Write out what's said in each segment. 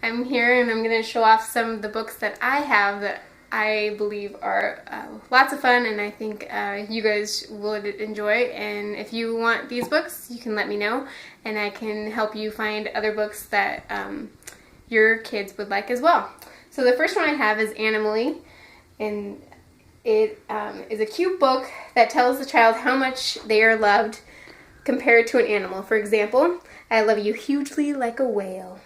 I'm here and I'm going to show off some of the books that I have that I believe are lots of fun, and I think you guys will enjoy. And if you want these books, you can let me know and I can help you find other books that your kids would like as well. So the first one I have is Animally, and it is a cute book that tells the child how much they are loved compared to an animal. For example, I love you hugely like a whale.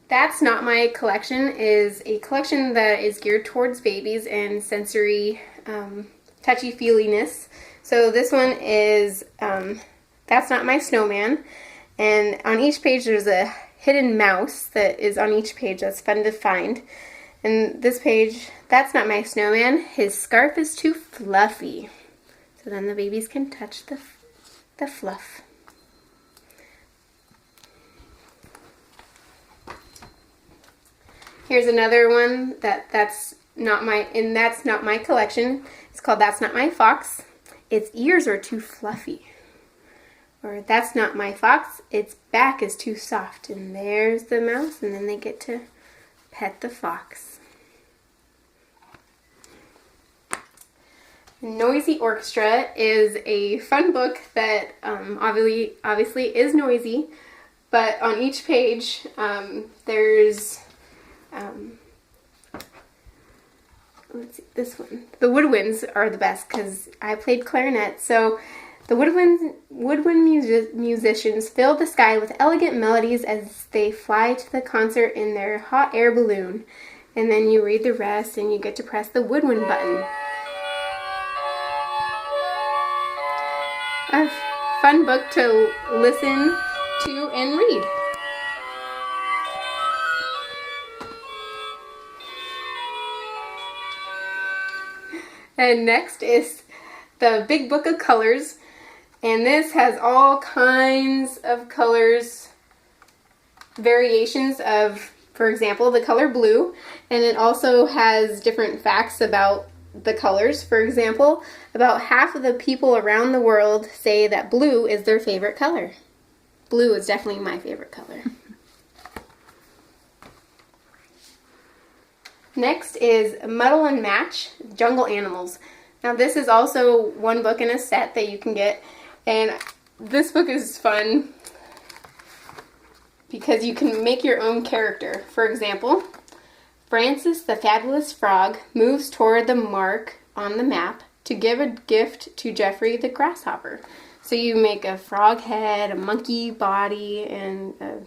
That's Not My Collection is a collection that is geared towards babies and sensory touchy-feeliness. So this one is That's Not My Snowman, and on each page there's a hidden mouse that is on each page that's fun to find. And this page, That's Not My Snowman, his scarf is too fluffy. So then the babies can touch the fluff. Here's another one that's not my collection. It's called That's Not My Fox. Its ears are too fluffy. Or That's Not My Fox. Its back is too soft. And there's the mouse, and then they get to pet the fox. Noisy Orchestra is a fun book that obviously is noisy, but on each page there's let's see, this one. The woodwinds are the best because I played clarinet. So the woodwind musicians fill the sky with elegant melodies as they fly to the concert in their hot air balloon. And then you read the rest and you get to press the woodwind button. A fun book to listen to and read. And next is the Big Book of Colors, and this has all kinds of colors, variations of, for example, the color blue, and it also has different facts about the colors. For example, about half of the people around the world say that blue is their favorite color. Blue is definitely my favorite color. Next is Muddle and Match, Jungle Animals. Now this is also one book in a set that you can get, and this book is fun because you can make your own character. For example, Francis the Fabulous Frog moves toward the mark on the map to give a gift to Geoffrey the Grasshopper. So you make a frog head, a monkey body, and a,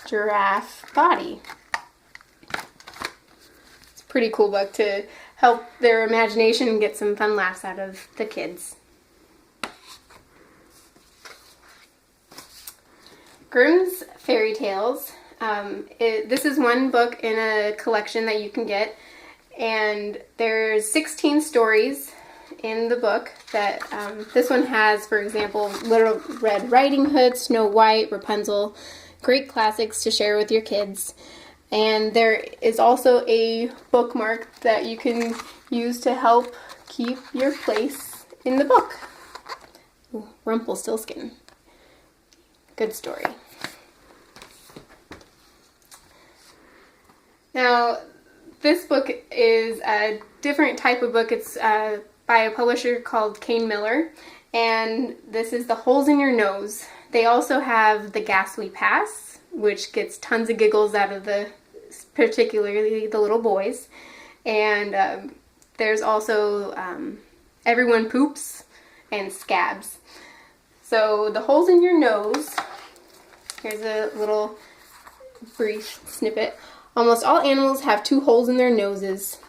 giraffe body. It's a pretty cool book to help their imagination and get some fun laughs out of the kids. Grimm's Fairy Tales. This is one book in a collection that you can get, and there's 16 stories in the book that this one has, for example, Little Red Riding Hood, Snow White, Rapunzel, great classics to share with your kids. And there is also a bookmark that you can use to help keep your place in the book. Ooh, Rumpelstiltskin. Good story. Now, this book is a different type of book. It's by a publisher called Kane Miller, and this is The Holes in Your Nose. They also have The Ghastly Pass, which gets tons of giggles out of particularly the little boys. And there's also Everyone Poops and Scabs. So The Holes in Your Nose, here's a little brief snippet. Almost all animals have 2 holes in their noses,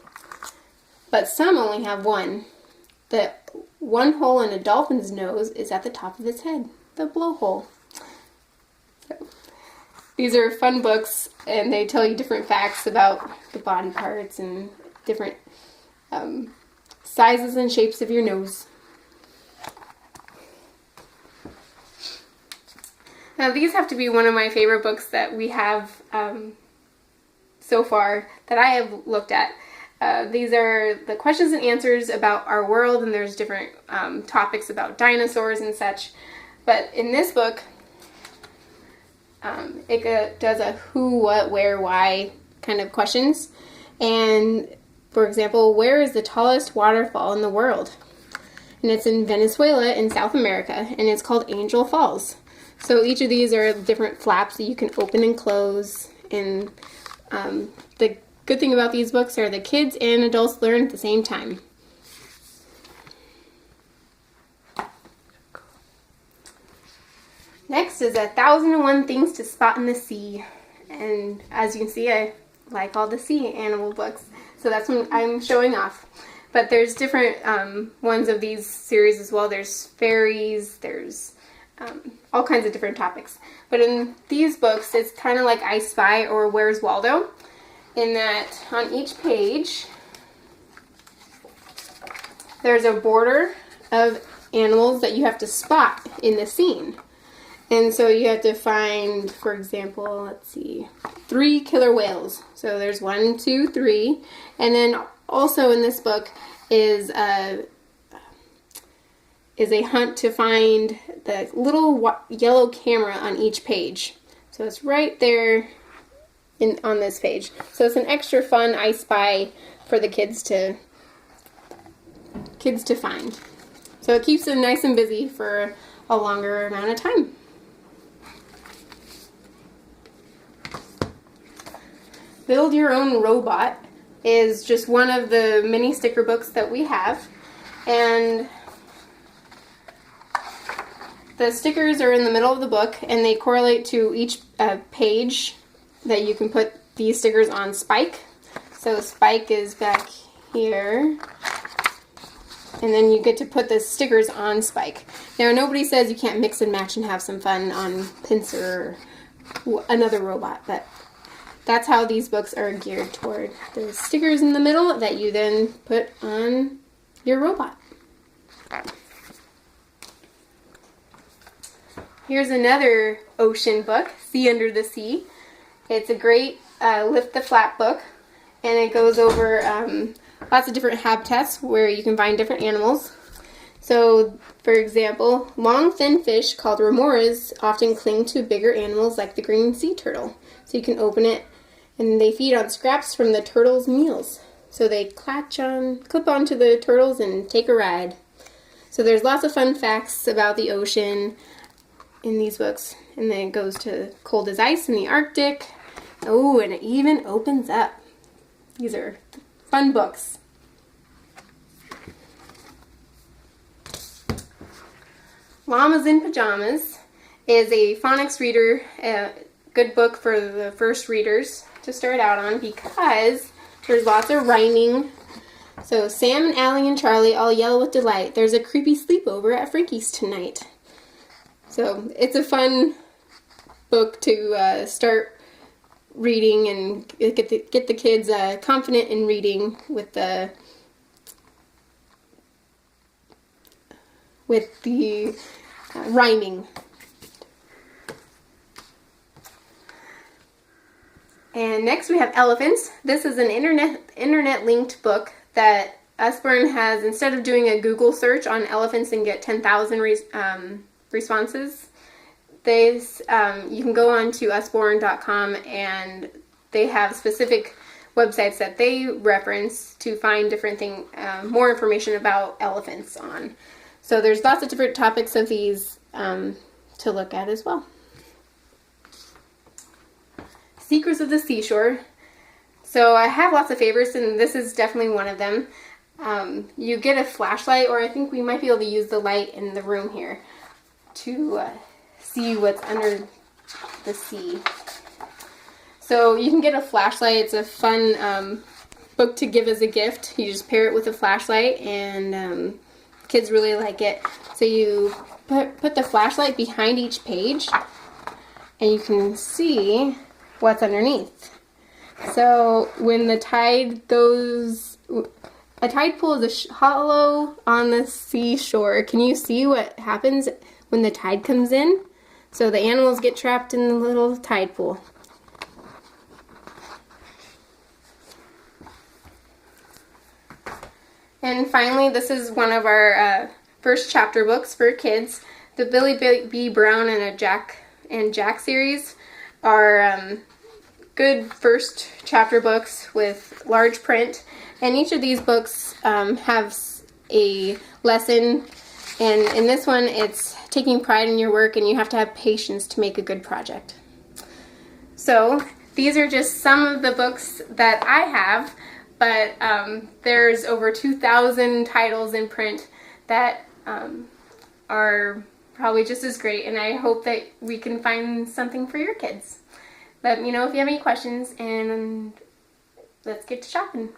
but some only have one. The one hole in a dolphin's nose is at the top of its head, the blowhole. So, these are fun books, and they tell you different facts about the body parts and different sizes and shapes of your nose. Now these have to be one of my favorite books that we have so far that I have looked at. These are the questions and answers about our world, and there's different topics about dinosaurs and such. But in this book, it does a who, what, where, why kind of questions. And for example, where is the tallest waterfall in the world? And it's in Venezuela in South America, and it's called Angel Falls. So each of these are different flaps that you can open and close. And the good thing about these books are the kids and adults learn at the same time. Next is 1001 Things to Spot in the Sea. And as you can see, I like all the sea animal books. So that's what I'm showing off. But there's different ones of these series as well. There's fairies, there's all kinds of different topics. But in these books, it's kind of like I Spy or Where's Waldo, in that on each page, there's a border of animals that you have to spot in the scene. And so you have to find, for example, let's see, 3 killer whales. So there's 1, 2, 3. And then also in this book is a hunt to find the little yellow camera on each page. So it's right there on this page. So it's an extra fun I Spy for the kids to find. So it keeps them nice and busy for a longer amount of time. Build Your Own Robot is just one of the many sticker books that we have. And the stickers are in the middle of the book, and they correlate to each page that you can put these stickers on Spike. So Spike is back here. And then you get to put the stickers on Spike. Now, nobody says you can't mix and match and have some fun on Pincer or another robot, but that's how these books are geared toward. The stickers in the middle that you then put on your robot. Here's another ocean book, Sea Under the Sea. It's a great lift the flap book, and it goes over lots of different habitats where you can find different animals. So, for example, long thin fish called remoras often cling to bigger animals like the green sea turtle. So you can open it, and they feed on scraps from the turtle's meals. So they clip onto the turtles and take a ride. So there's lots of fun facts about the ocean in these books. And then it goes to cold as ice in the Arctic. Oh, and it even opens up. These are fun books. Llamas in Pajamas is a phonics reader, a good book for the first readers to start out on because there's lots of rhyming. So Sam and Allie and Charlie all yell with delight. There's a creepy sleepover at Frankie's tonight. So it's a fun book to start reading and get the kids confident in reading with the rhyming. And next we have Elephants. This is an internet linked book that Usborne has, instead of doing a Google search on elephants and get 10,000 responses, you can go on to usborne.com, and they have specific websites that they reference to find different more information about elephants on. So there's lots of different topics of these to look at as well. Secrets of the Seashore. So I have lots of favorites, and this is definitely one of them. You get a flashlight, or I think we might be able to use the light in the room here to see what's under the sea. So you can get a flashlight. It's a fun book to give as a gift. You just pair it with a flashlight, and kids really like it. So you put the flashlight behind each page, and you can see what's underneath. So when the tide goes, a tide pool is a hollow on the seashore. Can you see what happens when the tide comes in? So the animals get trapped in the little tide pool. And finally, this is one of our first chapter books for kids. The Billy B. Brown and Jack series are good first chapter books with large print, and each of these books have a lesson, and in this one it's taking pride in your work, and you have to have patience to make a good project. So these are just some of the books that I have, but there's over 2,000 titles in print that are probably just as great, and I hope that we can find something for your kids. Let me know if you have any questions, and let's get to shopping.